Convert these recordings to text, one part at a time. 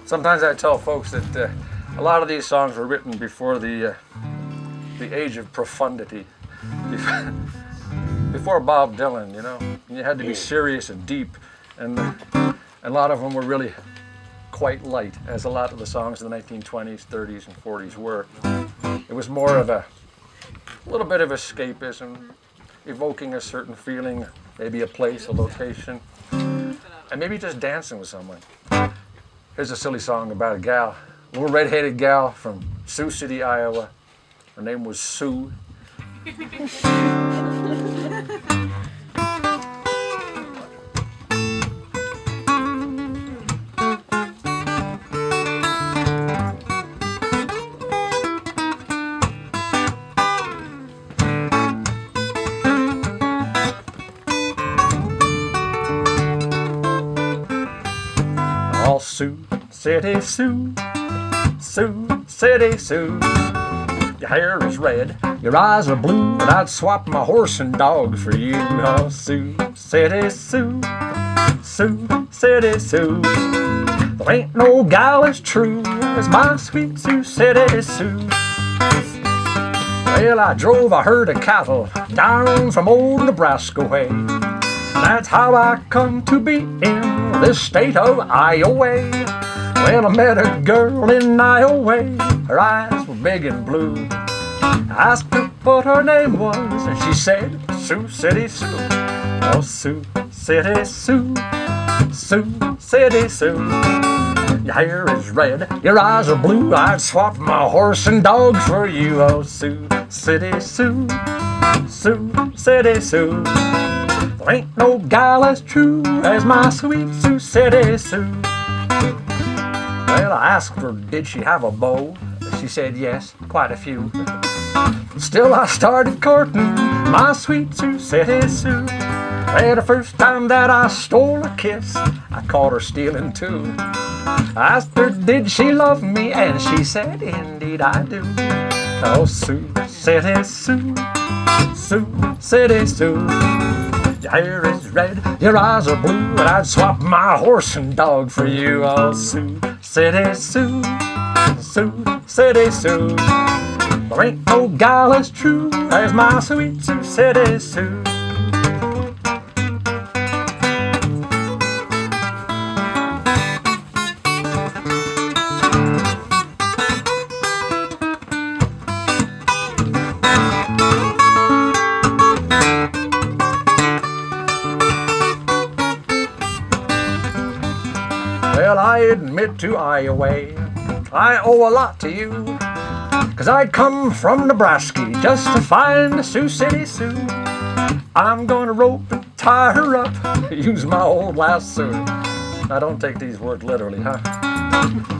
Sometimes I tell folks that a lot of these songs were written before the age of profundity, before Bob Dylan. You know, you had to be serious and deep, and a lot of them were really quite light, as a lot of the songs in the 1920s, 30s, and 40s were. It was more of a little bit of escapism, evoking a certain feeling, maybe a place, a location, and maybe just dancing with someone. Here's a silly song about a gal, a little red-headed gal from Sioux City, Iowa. Her name was Sue. All Sioux City Sue, Sioux City Sue. Your hair is red, your eyes are blue, and I'd swap my horse and dog for you. Oh, Sioux City Sue, Sioux City Sue. There ain't no gal as true as my sweet Sioux City Sue. Well, I drove a herd of cattle down from old Nebraska way. That's how I come to be in this state of Iowa. When I met a girl in Iowa, her eyes were big and blue. I asked her what her name was, and she said, Sioux City Sue. Oh, Sioux City Sue, Sioux City Sue. Your hair is red, your eyes are blue, I'd swap my horse and dogs for you. Oh, Sioux City Sue, Sioux City Sue. There ain't no gal as true as my sweet Sioux City Sue. Well, I asked her, did she have a beau? She said yes, quite a few. Still, I started courting my sweet Sioux City Sue. Well, the first time that I stole a kiss, I caught her stealing too. I asked her, did she love me? And she said, indeed I do. Oh, Sioux City Sue, Sioux City Sue. Your hair is red, your eyes are blue, and I'd swap my horse and dog for you. Oh, Sioux City Sue, Sioux City Sue. There ain't no gal as true as my sweet Sioux City Sue. Well, I admit to Iowa, I owe a lot to you, 'cause I come from Nebraska just to find the Sioux City Sue. I'm gonna rope and tie her up, use my old lasso. Now don't take these words literally, huh?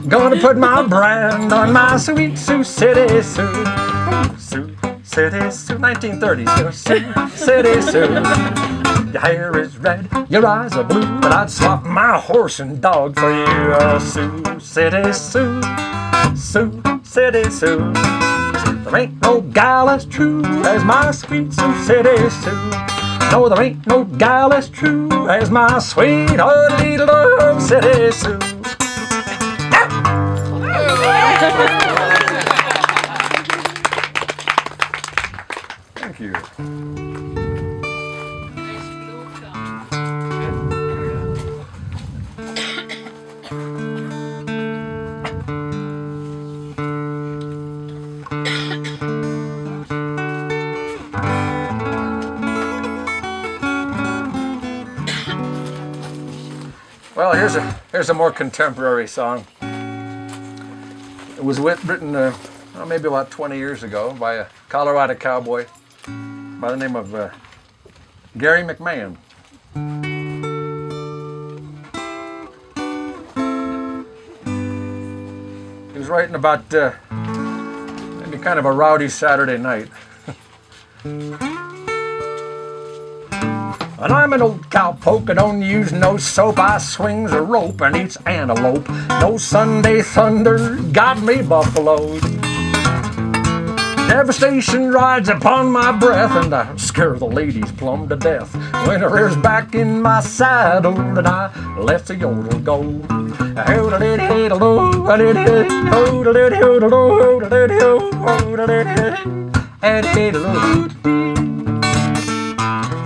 Gonna put my brand on my sweet Sioux City Sue. Sioux City Sue, 1930s, Sioux City Sue. Your hair is red, your eyes are blue, but I'd swap my horse and dog for you. Oh, Sioux City Sue, Sioux City Sue. There ain't no gal as true as my sweet Sioux City Sue. No, there ain't no gal as true as my sweet little City Sue. Thank you. Well, here's a more contemporary song. It was written maybe about 20 years ago by a Colorado cowboy by the name of Gary McMahon. He was writing about maybe kind of a rowdy Saturday night. And I'm an old cowpoke, I don't use no soap. I swings a rope and eats antelope. No Sunday thunder got me buffaloed. Devastation rides upon my breath, and I scare the ladies plumb to death. When it rears back in my saddle, and I let the yodel go.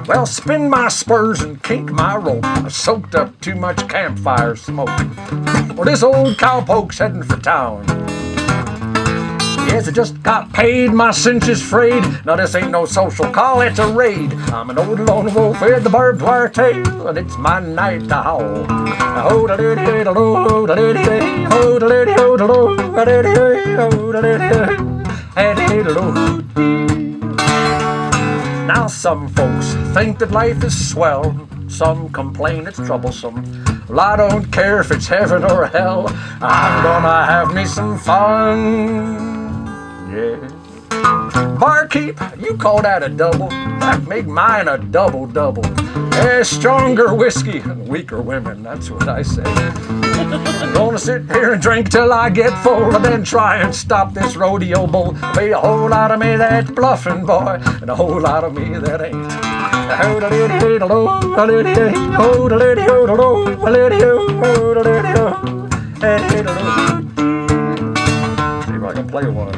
Well, spin my spurs and kink my rope. I soaked up too much campfire smoke. Well, this old cowpoke's heading for town. Yes, I just got paid, my cinches frayed. Now this ain't no social call, it's a raid. I'm an old lone wolf with the barbed wire tail, and it's my night to howl. Now some folks think that life is swell, some complain it's troublesome. Well, I don't care if it's heaven or hell, I'm gonna have me some fun. Yeah. Barkeep, you call that a double? That make mine a double-double. Yeah, stronger whiskey and weaker women, that's what I say. I'm gonna sit here and drink till I get full, and then try and stop this rodeo bull. Be a whole lot of me that's bluffing, boy, and a whole lot of me that ain't. See if I can play one.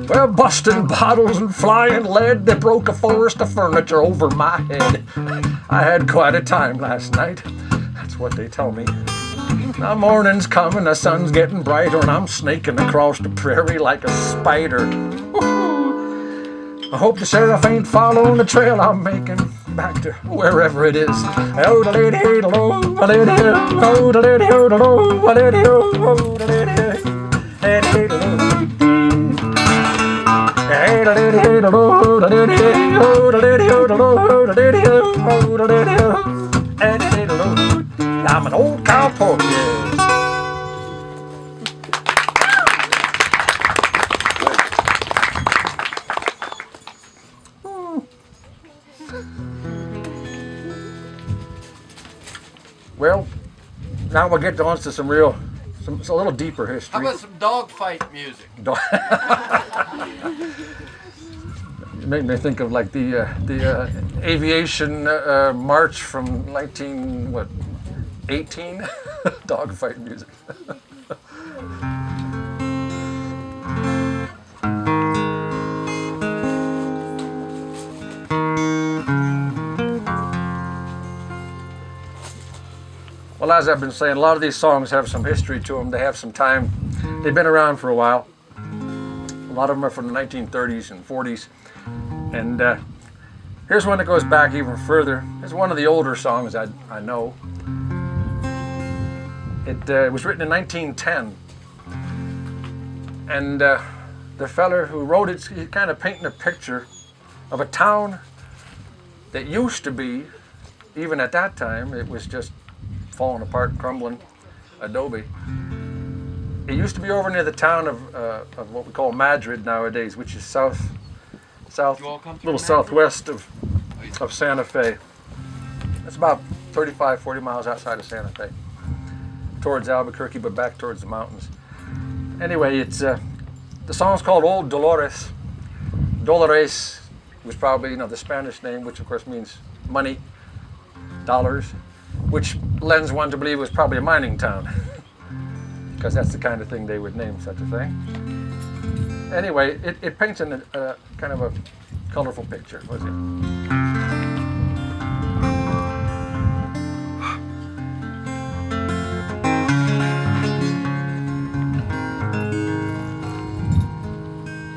Well, busting bottles and flying lead, they broke a forest of furniture over my head. I had quite a time last night, that's what they tell me. Now morning's coming, the sun's getting brighter, and I'm snaking across the prairie like a spider. I hope the sheriff ain't following the trail I'm making back to wherever it is. I'm an old cowpoke, yes. Well, now we'll get on to some a little deeper history. How about some dogfight music? It made me think of like the aviation march from 1918 dogfight music. Well, as I've been saying, a lot of these songs have some history to them. They have some time. They've been around for a while. A lot of them are from the 1930s and 40s. And here's one that goes back even further. It's one of the older songs I know. It was written in 1910. And the fella who wrote it, he's kind of painting a picture of a town that used to be, even at that time, it was just falling apart, crumbling adobe. It used to be over near the town of what we call Madrid nowadays, which is little southwest of Santa Fe. It's about 35, 40 miles outside of Santa Fe, towards Albuquerque, but back towards the mountains. Anyway, it's the song's called Old Dolores. Dolores was probably the Spanish name, which of course means money, dollars, which lends one to believe it was probably a mining town, because that's the kind of thing they would name such a thing. Anyway, it paints in a kind of a colorful picture, was it?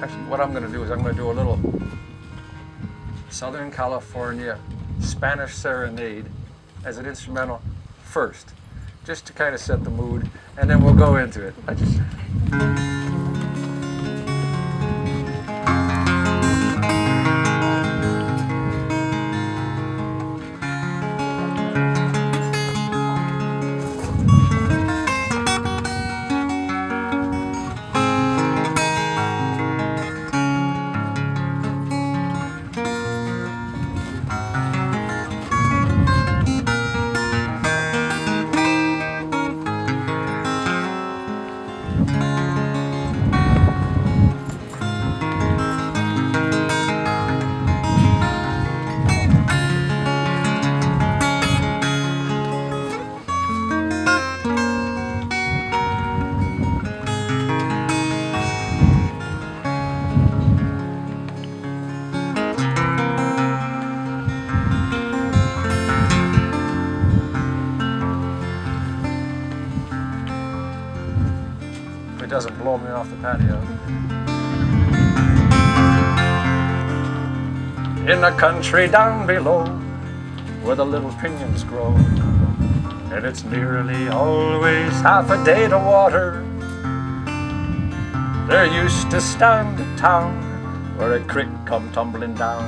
Actually, what I'm going to do is I'm going to do a little Southern California Spanish serenade as an instrumental first, just to kind of set the mood, and then we'll go into it. doesn't blow me off the patio. In the country down below, where the little pinions grow, and it's nearly always half a day to water, there used to stand a town where a creek come tumbling down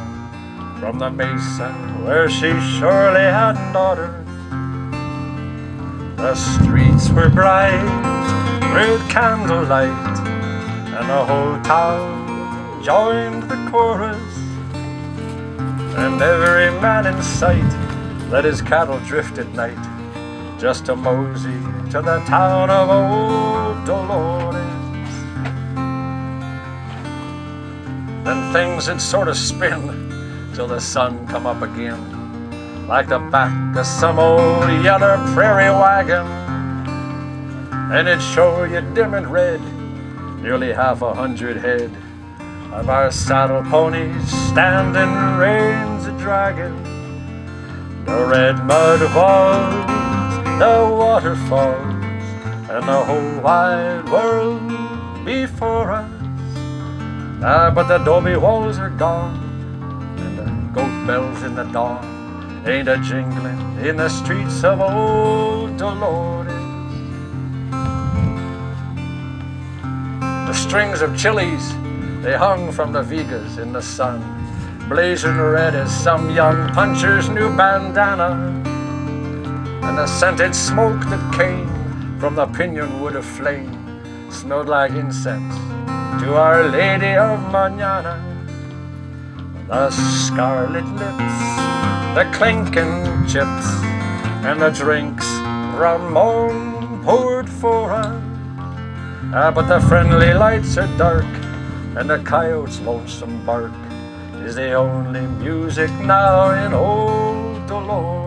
from the mesa where she surely had an daughter. The streets were bright with candlelight, and the whole town joined the chorus, and every man in sight let his cattle drift at night just to mosey to the town of old Dolores. Then things would sort of spin till the sun come up again, like the back of some old yellow prairie wagon, and it'd show you dim and red nearly 100 head of our saddle ponies standing reins a-dragging. The red mud walls, the waterfalls, and the whole wide world before us. But the adobe walls are gone, and the goat bells in the dawn ain't a-jingling in the streets of old Dolores. The strings of chilies, they hung from the vigas in the sun, blazing red as some young puncher's new bandana. And the scented smoke that came from the pinon wood of flame smelled like incense to Our Lady of Mañana. The scarlet lips, the clinking chips, and the drinks Ramon poured for us. But the friendly lights are dark, and the coyote's lonesome bark is the only music now in old Dolores.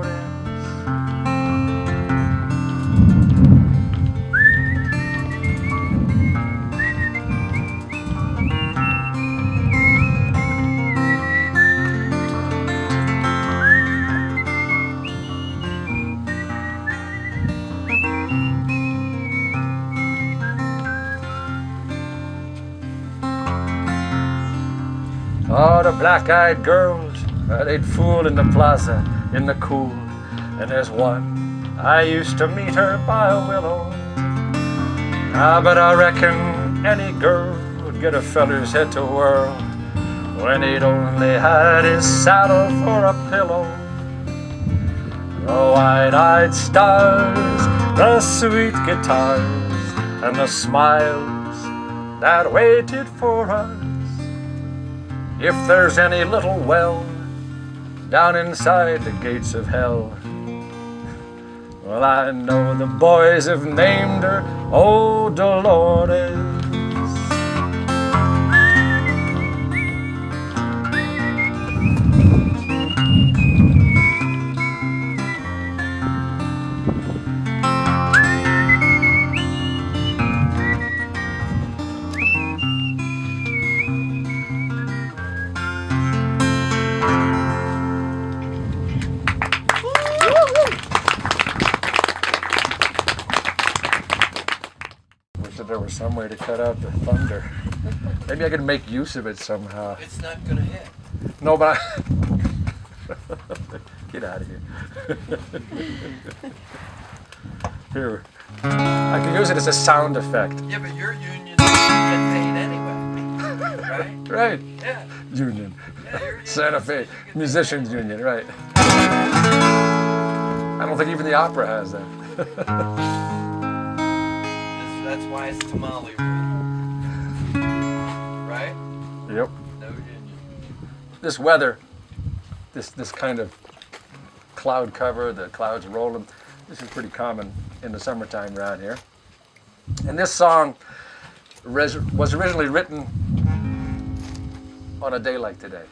Oh, the black-eyed girls, they'd fool in the plaza in the cool. And there's one, I used to meet her by a willow. But I reckon any girl would get a feller's head to whirl when he'd only had his saddle for a pillow. The wide-eyed stars, the sweet guitars, and the smiles that waited for us. If there's any little well down inside the gates of hell, well, I know the boys have named her Old Dolores. There was some way to cut out the thunder. Maybe I could make use of it somehow. It's not gonna hit. No, but get out of here. Here, I can use it as a sound effect. Yeah, but your union get paid anyway, right? Right. Yeah. Union. Yeah, your union Santa Fe you get Musicians Union. Right. I don't think even the opera has that. That's why it's tamale rule. Right? Yep. No union. This weather, this kind of cloud cover, the clouds rolling, this is pretty common in the summertime around here. And this song was originally written on a day like today.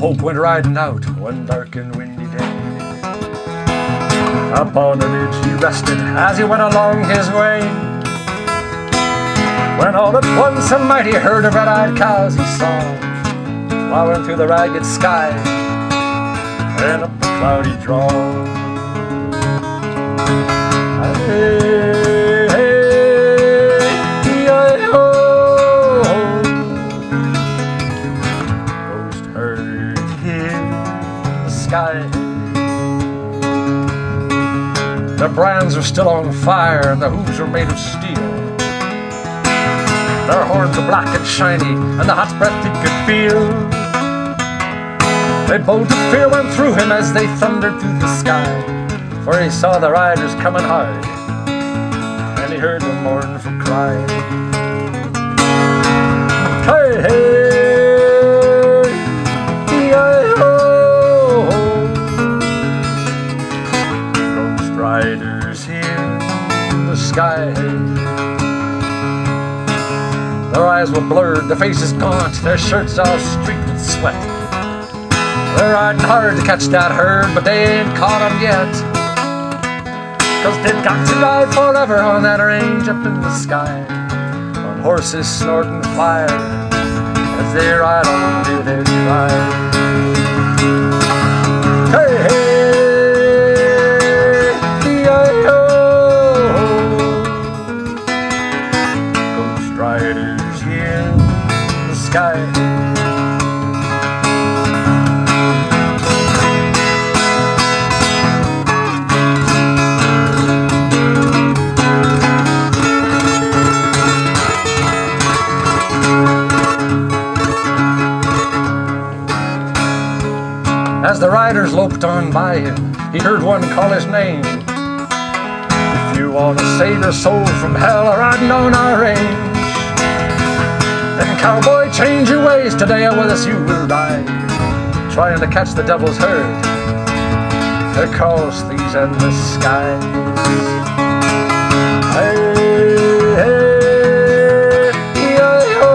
Pope went riding out one dark and windy day. Upon a ridge he rested as he went along his way, when all at once a mighty herd of red-eyed cows he saw, plowing through the ragged sky and up the cloudy draw. Hey, hey, E-I-O. Ghost herd in the sky. The brands were still on fire and the hooves were made of steel. Their horns were black and shiny and the hot breath he could feel. A bolt of fear went through him as they thundered through the sky, for he saw the riders coming hard and he heard them mournful cry. Hey, hey, E-I-O. Ghost riders in the sky. Their eyes were blurred, their faces gaunt, their shirts all streaked with sweat. They're riding hard to catch that herd, but they ain't caught 'em yet. 'Cause they've got to ride forever on that range up in the sky, on horses snorting fire as they ride on to their tribe. Hey, hey, E-I-O. Ghost riders in the sky. As the riders loped on by him, he heard one call his name. If you want to save your soul from hell, riding on our range, then cowboy, change your ways, today with us you will ride, trying to catch the devil's herd across these endless skies. Hey, hey, E-I-O.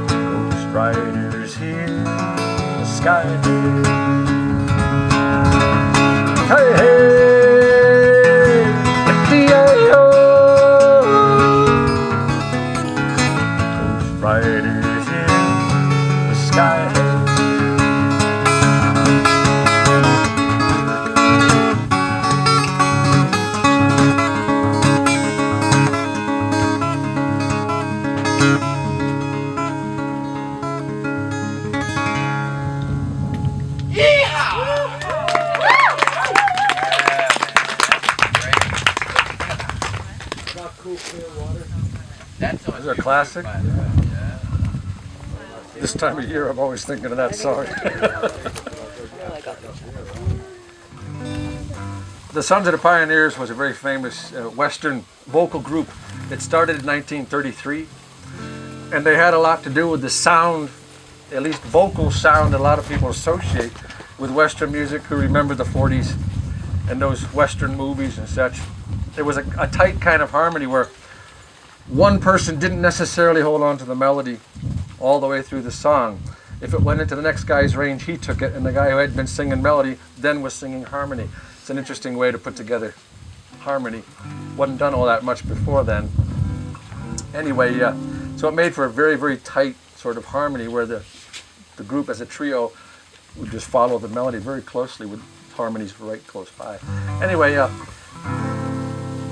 Ghost riders in the sky. Hey, hey, E-I-O. Ghost riders in the sky. Is it a classic? This time of year, I'm always thinking of that song. The Sons of the Pioneers was a very famous Western vocal group. It started in 1933, and they had a lot to do with the sound, at least vocal sound, that a lot of people associate with Western music who remember the 40s and those Western movies and such. There was a tight kind of harmony where one person didn't necessarily hold on to the melody all the way through the song. If it went into the next guy's range, he took it, and the guy who had been singing melody then was singing harmony. It's an interesting way to put together harmony. Wasn't done all that much before then. Anyway, so it made for a very, very tight sort of harmony where the group as a trio would just follow the melody very closely with harmonies right close by. Anyway,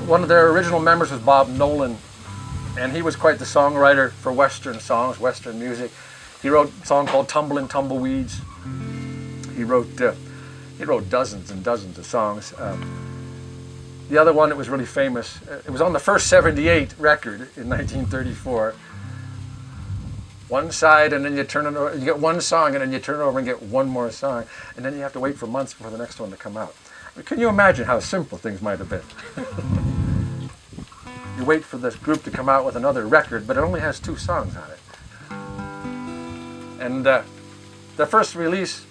one of their original members was Bob Nolan, and he was quite the songwriter for Western songs, Western music. He wrote a song called Tumblin' Tumbleweeds. He wrote dozens and dozens of songs. The other one that was really famous, it was on the first 78 record in 1934. One side, and then you turn it over, you get one song, and then you turn it over and get one more song, and then you have to wait for months for the next one to come out. I mean, can you imagine how simple things might have been? You wait for this group to come out with another record, but it only has 2 songs on it. And the first release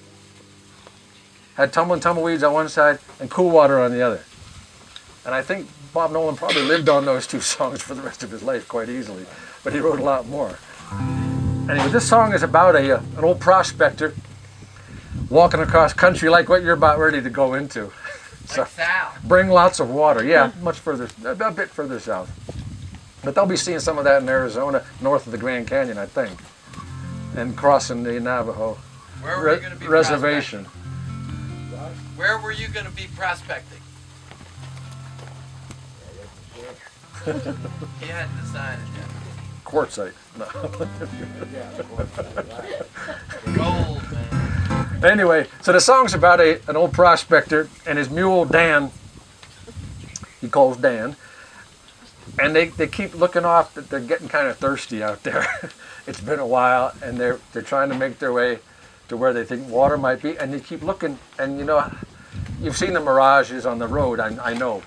had Tumblin' Tumbleweeds on one side and Cool Water on the other. And I think Bob Nolan probably lived on those 2 songs for the rest of his life quite easily, but he wrote a lot more. Anyway, this song is about an old prospector walking across country like what you're about ready to go into. So, Like south. bring lots of water. Yeah, much further, a bit further south. But they'll be seeing some of that in Arizona, north of the Grand Canyon, I think, and crossing the Navajo Where were you going to be reservation. prospecting? Where were you going to be prospecting? He hadn't decided yet. Quartzite. No. Gold, man. Anyway, so the song's about an old prospector and his mule Dan. He calls Dan. And they keep looking off that they're getting kind of thirsty out there. It's been a while, and they're trying to make their way to where they think water might be, and they keep looking, and you know, you've seen the mirages on the road, I know,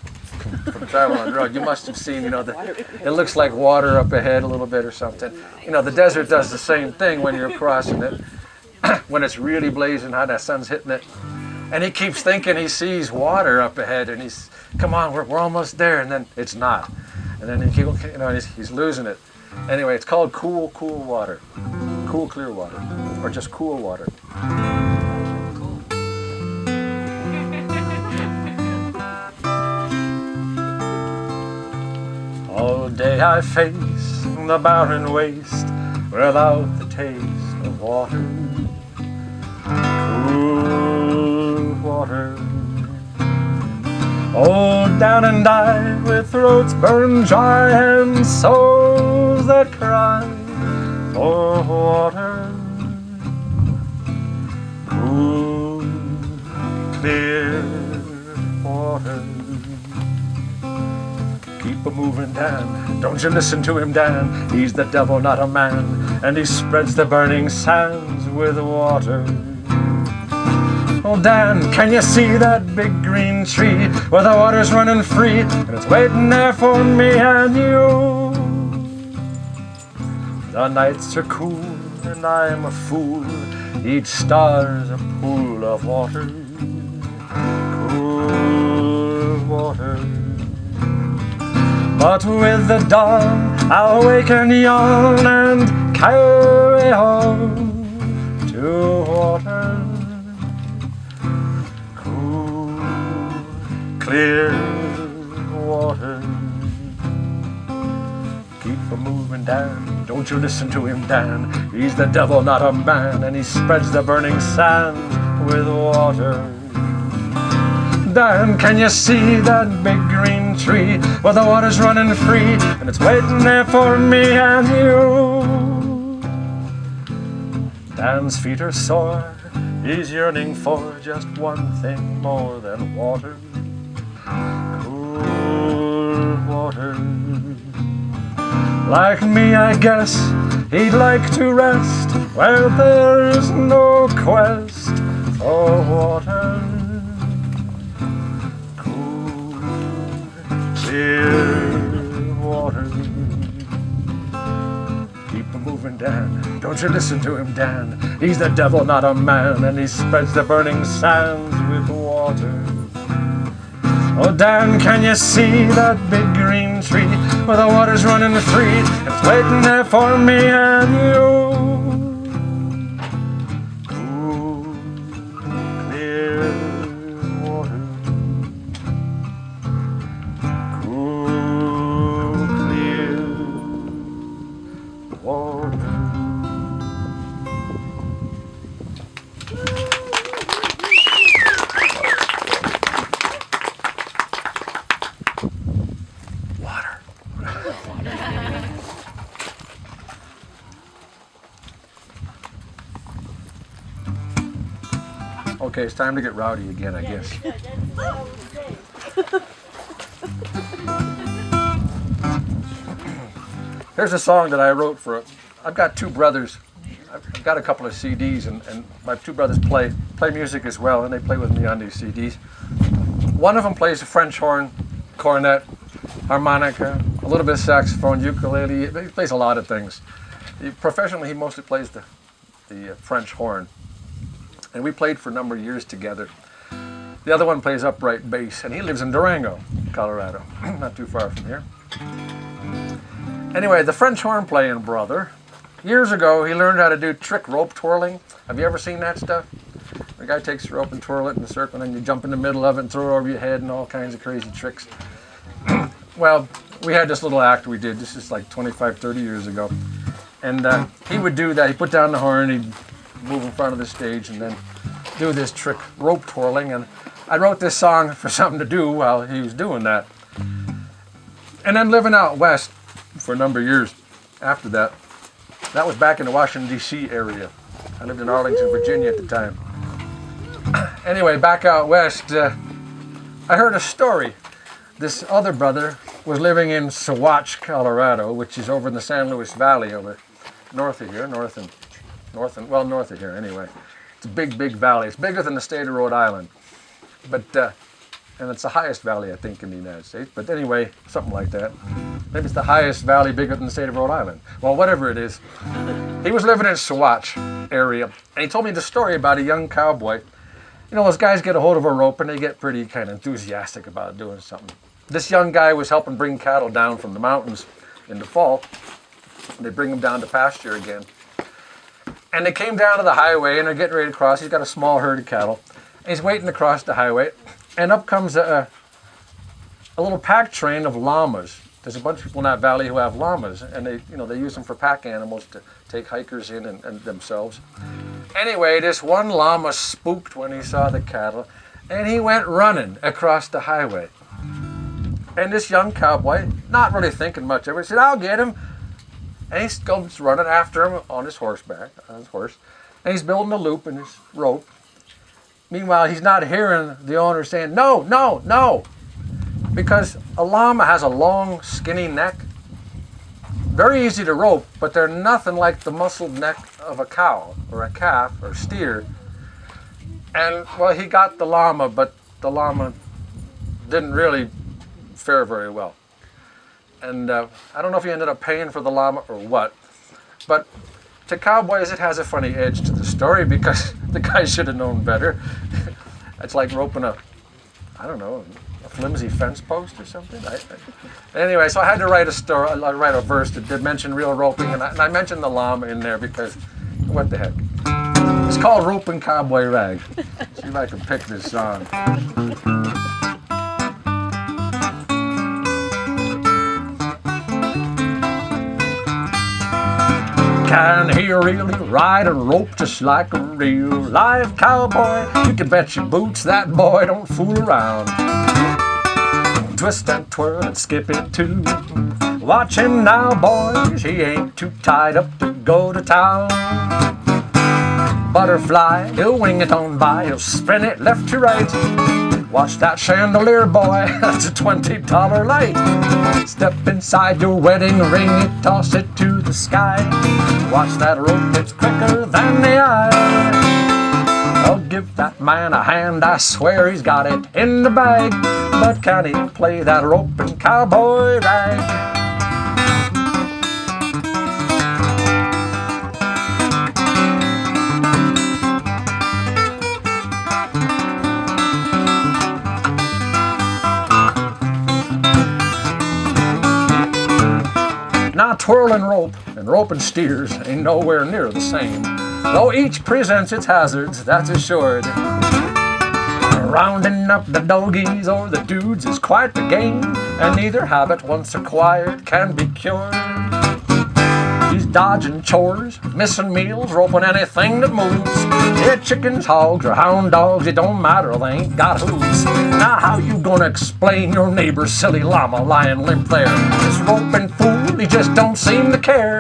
from traveling on the road. You must have seen, you know, it looks like water up ahead a little bit or something. You know, the desert does the same thing when you're crossing it, when it's really blazing hot, that sun's hitting it. And he keeps thinking he sees water up ahead, and he's, come on, we're almost there, and then it's not. And then he keeps, you know, he's losing it. Anyway, it's called cool water. Cool, clear water. Or just cool water. All day I face the barren waste without the taste of water. Cool water. Oh, down and die with throats burned dry and souls that cry for water. Cool, clear water. Keep a-moving, Dan. Don't you listen to him, Dan. He's the devil, not a man. And he spreads the burning sands with water. Oh, Dan, can you see that big green tree where the water's running free and it's waiting there for me and you? The nights are cool and I am a fool. Each star's a pool of water. Cool water. But with the dawn, I'll wake and yawn and carry on to water. Clear water. Keep a-moving, Dan. Don't you listen to him, Dan. He's the devil, not a man, and he spreads the burning sands with water. Dan, can you see that big green tree where the water's running free and it's waiting there for me and you? Dan's feet are sore. He's yearning for just one thing more than water. Cool water. Like me, I guess he'd like to rest where there's no quest for water. Cool, clear water. Keep moving, Dan. Don't you listen to him, Dan. He's the devil, not a man, and he spreads the burning sands with water. Oh, Dan, can you see that big green tree where the water's running free and it's waiting there for me and you? Cool, clear water. Cool, clear water. Okay, it's time to get rowdy again, I guess. Here's a song that I wrote for, I've got two brothers. I've got a couple of CDs, and my two brothers play music as well, and they play with me on these CDs. One of them plays the French horn, cornet, harmonica, a little bit of saxophone, ukulele. He plays a lot of things. Professionally, he mostly plays the French horn. And we played for a number of years together. The other one plays upright bass, and he lives in Durango, Colorado, not too far from here. Anyway, the French horn playing brother years ago, he learned how to do trick rope twirling. Have you ever seen that stuff? The guy takes the rope and twirl it in a circle, and then you jump in the middle of it and throw it over your head and all kinds of crazy tricks. Well, we had this little act we did. This is like 25, 30 years ago. And he would do that. He'd put down the horn, he'd move in front of the stage, and then do this trick rope twirling. And I wrote this song for something to do while he was doing that. And then living out west for a number of years after that, that was back in the Washington, D.C. area. I lived in Arlington, Virginia at the time. Anyway, back out west, I heard a story. This other brother was living in Saguache, Colorado, which is over in the San Luis Valley over north of here, north of here anyway. It's a big, big valley. It's bigger than the state of Rhode Island. But, and it's the highest valley, I think, in the United States. But anyway, something like that. Maybe it's the highest valley bigger than the state of Rhode Island. Well, whatever it is. He was living in Saguache area. And he told me the story about a young cowboy. You know, those guys get a hold of a rope and they get pretty kind of enthusiastic about doing something. This young guy was helping bring cattle down from the mountains in the fall. They bring them down to pasture again. And they came down to the highway and they're getting ready to cross. He's got a small herd of cattle. And he's waiting to cross the highway. And up comes a little pack train of llamas. There's a bunch of people in that valley who have llamas, and they use them for pack animals to take hikers in and themselves. Anyway, this one llama spooked when he saw the cattle, and he went running across the highway. And this young cowboy, not really thinking much of it, said, "I'll get him." And he goes running after him on his horse. And he's building a loop in his rope. Meanwhile, he's not hearing the owner saying, "No, no, no." Because a llama has a long, skinny neck. Very easy to rope, but they're nothing like the muscled neck of a cow or a calf or steer. And, well, he got the llama, but the llama didn't really fare very well. And I don't know if he ended up paying for the llama or what. But to cowboys, it has a funny edge to the story because the guy should have known better. It's like roping a flimsy fence post or something. Anyway, so I had to write a verse that did mention real roping, and I mentioned the llama in there because, what the heck? It's called Roping Cowboy Rag. See if I can pick this song. Can he really ride a rope just like a real live cowboy? You can bet your boots that boy don't fool around. Twist and twirl and skip it too. Watch him now, boys, he ain't too tied up to go to town. Butterfly, he'll wing it on by, he'll spin it left to right. Watch that chandelier, boy, that's a $20 light. Step inside your wedding ring, you toss it to the sky. Watch that rope, it's quicker than the eye. I'll give that man a hand, I swear he's got it in the bag. But can he play that roping cowboy rag? Now twirling rope and roping steers ain't nowhere near the same. Though each presents its hazards, that's assured. Rounding up the doggies or the dudes is quite the game, and neither habit once acquired can be cured. He's dodging chores, missing meals, roping anything that moves. Yeah, chickens, hogs, or hound dogs, it don't matter, they ain't got hooves. Now how you gonna explain your neighbor's silly llama lying limp there? This roping fool, he just don't seem to care.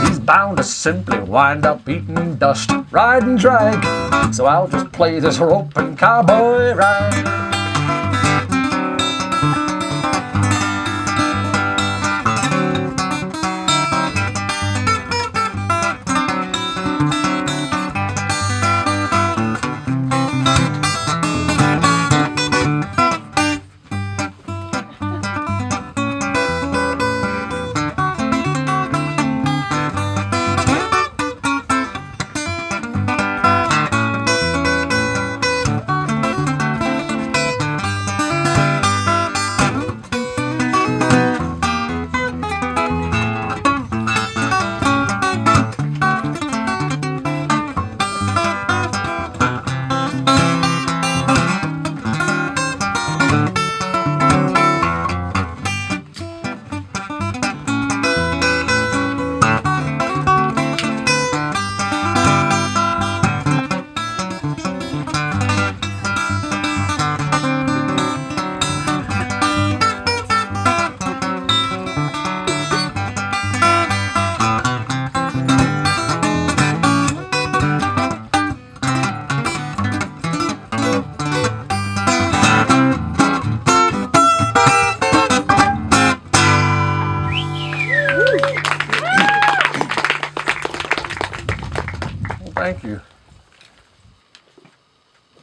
He's bound to simply wind up eating dust, ride and drag. So I'll just play this roping cowboy rag.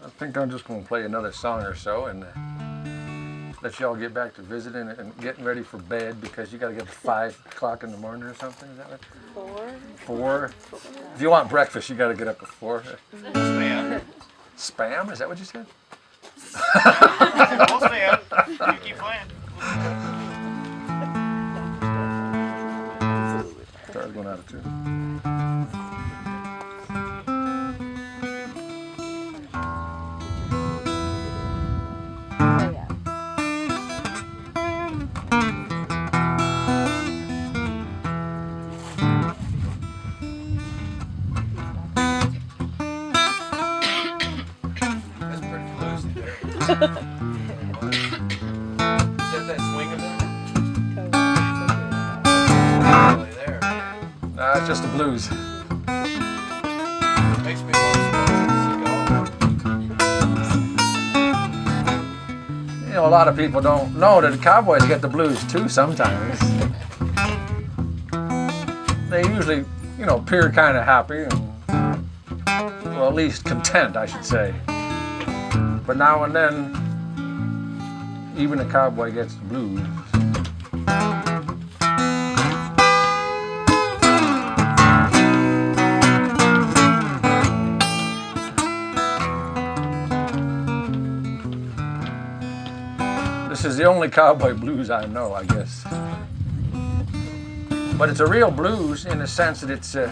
I think I'm just going to play another song or so and let y'all get back to visiting and getting ready for bed because you got to get up at 5 o'clock in the morning or something. Is that right? 4. If you want breakfast, you got to get up at 4. Spam. Spam? Is that what you said? We'll stand. You keep playing. Started going out of tune. That's pretty bluesy there. Is that swing of it? Really there. Nah, it's just the blues. Makes me want to smoke a cigar. You know, a lot of people don't know that the cowboys get the blues too sometimes. They usually, you know, appear kind of happy and, well, at least content, I should say. But now and then, even a cowboy gets the blues. This is the only cowboy blues I know, I guess. But it's a real blues in the sense that it's it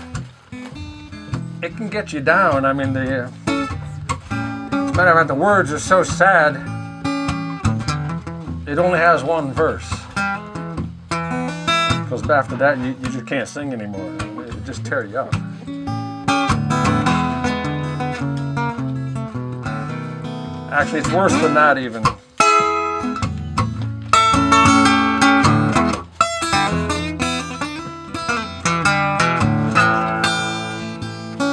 can get you down. I mean, as a matter of fact, the words are so sad. It only has one verse. Because after that, you just can't sing anymore. It just tear you up. Actually, it's worse than that even.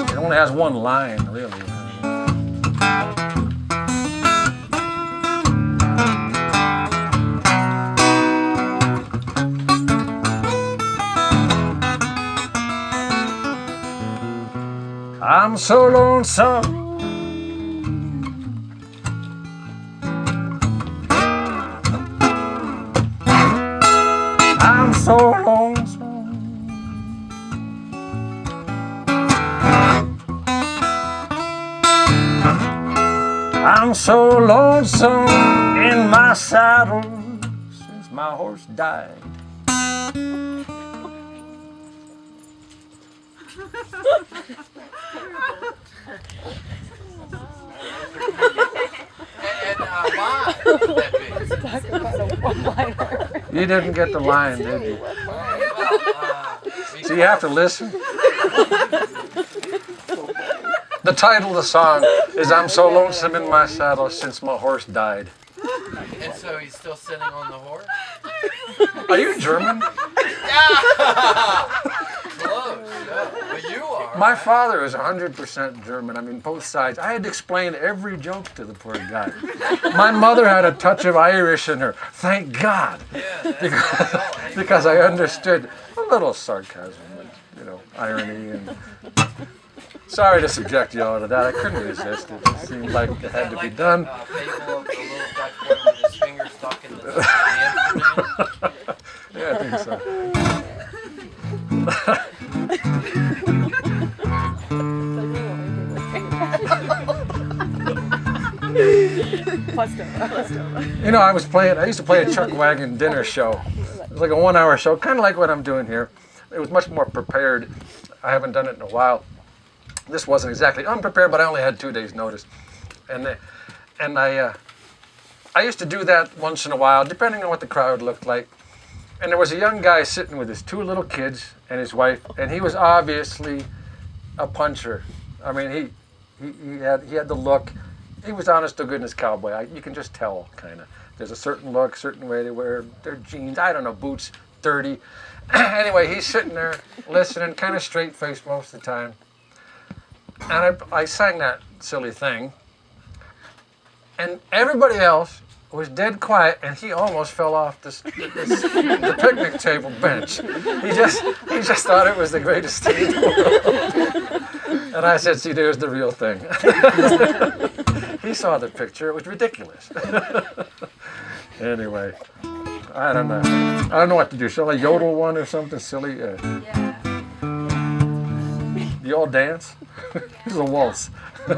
It only has one line, really. I'm so lonesome. I'm so lonesome. I'm so lonesome in my saddle since my horse died. And why would that be? You didn't get the line, did you? Well, So you have to listen. The title of the song is I'm so lonesome in my saddle since my horse died. and so he's still sitting on the horse? Are you German? Close, yeah. But you are. My father is 100% German. I mean, both sides. I had to explain every joke to the poor guy. My mother had a touch of Irish in her. Thank God. Yeah, Because I understood a little sarcasm, and, you know, irony. And sorry to subject you all to that. I couldn't resist it. It seemed like it had to be done. Fable of the little Dutch boy with his finger stuck in the instrument. Yeah, I think so. You know, I used to play a chuck wagon dinner show. It was like a 1-hour show, kind of like what I'm doing here. It was much more prepared. I haven't done it in a while. This wasn't exactly unprepared, but I only had 2 days' notice. And I used to do that once in a while, depending on what the crowd looked like. And there was a young guy sitting with his 2 little kids and his wife, and he was obviously a puncher. I mean, he had the look. He was honest to goodness cowboy. You can just tell, kind of. There's a certain look, certain way they wear their jeans. I don't know, boots, dirty. Anyway, he's sitting there listening, kind of straight-faced most of the time. And I sang that silly thing. And everybody else was dead quiet, and he almost fell off the picnic table bench. He just thought it was the greatest thing in the world. And I said, see, there's the real thing. He saw the picture. It was ridiculous. Anyway, I don't know. I don't know what to do. Shall I yodel one or something silly? Yeah. You all dance? This is a waltz. A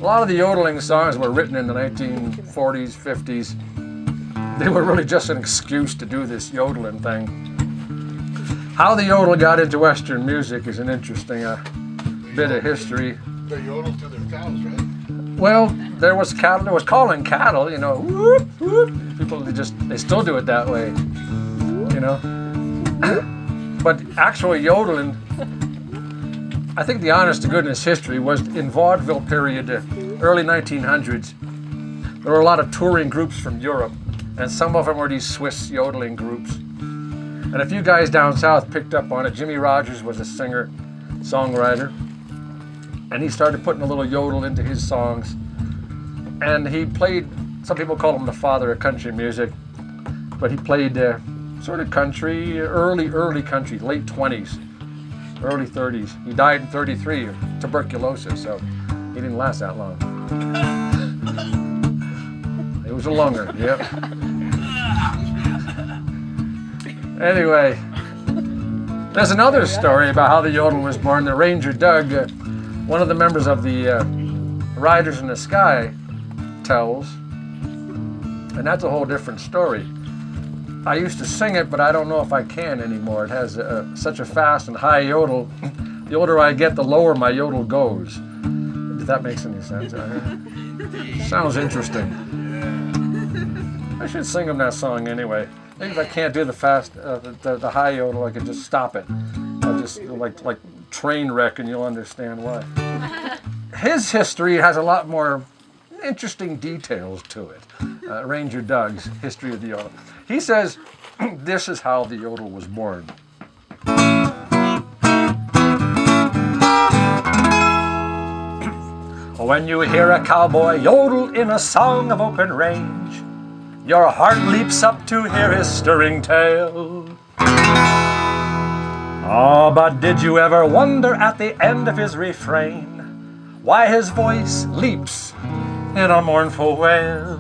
lot of the yodeling songs were written in the 1940s, 50s. They were really just an excuse to do this yodeling thing. How the yodel got into Western music is an interesting bit of history. They yodel to their cows, right? Well, there was cattle. There was calling cattle. You know, whoop, whoop. People they still do it that way. You know, but actual yodeling, I think the honest to goodness history was in vaudeville period, early 1900s. There were a lot of touring groups from Europe, and some of them were these Swiss yodeling groups. And a few guys down south picked up on it. Jimmy Rogers was a singer, songwriter, and he started putting a little yodel into his songs. And he played, some people call him the father of country music, but he played sort of country, early country, late 20s, early 30s. He died in 33 of tuberculosis, so he didn't last that long. It was a lunger, yep. Anyway, there's another story about how the yodel was born. The Ranger Doug, one of the members of the Riders in the Sky, tells, and that's a whole different story. I used to sing it, but I don't know if I can anymore. It has such a fast and high yodel. The older I get, the lower my yodel goes. If that makes any sense. Sounds interesting. I should sing them that song anyway. Maybe if I can't do the fast, the high yodel, I could just stop it. I'll just like train wreck, and you'll understand why. His history has a lot more interesting details to it. Ranger Doug's history of the yodel. He says, this is how the yodel was born. When you hear a cowboy yodel in a song of open range, your heart leaps up to hear his stirring tale. Oh, but did you ever wonder at the end of his refrain why his voice leaps in a mournful wail?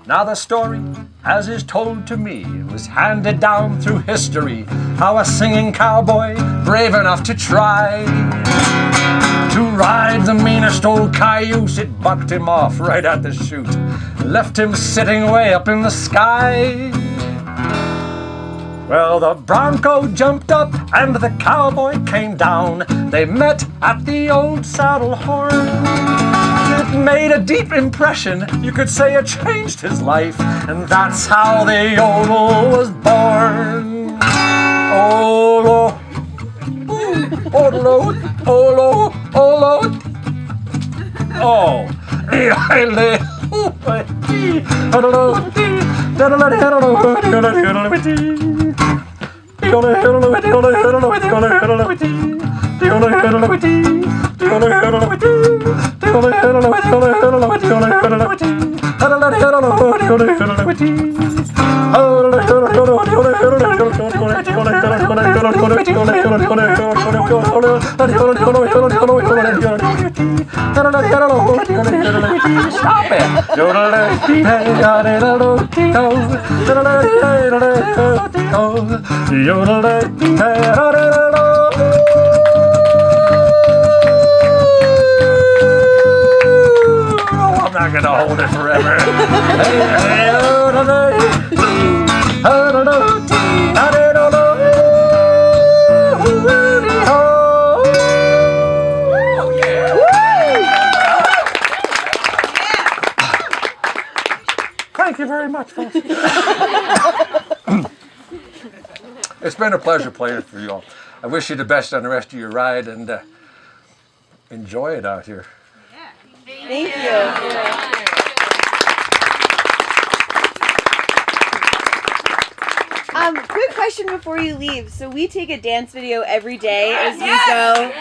Now the story, as is told to me, was handed down through history, how a singing cowboy, brave enough to try to ride the meanest old cayuse, it bucked him off right at the chute, left him sitting way up in the sky. Well, the bronco jumped up and the cowboy came down. They met at the old saddle horn. It made a deep impression, you could say it changed his life, and that's how the yodel was born. Oh, Lord. Oh, Lord. Oh, Lord. Oh, Lord. Oh. Stop it! I'm not gonna hold it forever. Thank you very much, folks. It's been a pleasure playing for you all. I wish you the best on the rest of your ride, and enjoy it out here. Thank you. Quick question before you leave. So we take a dance video every day as we go.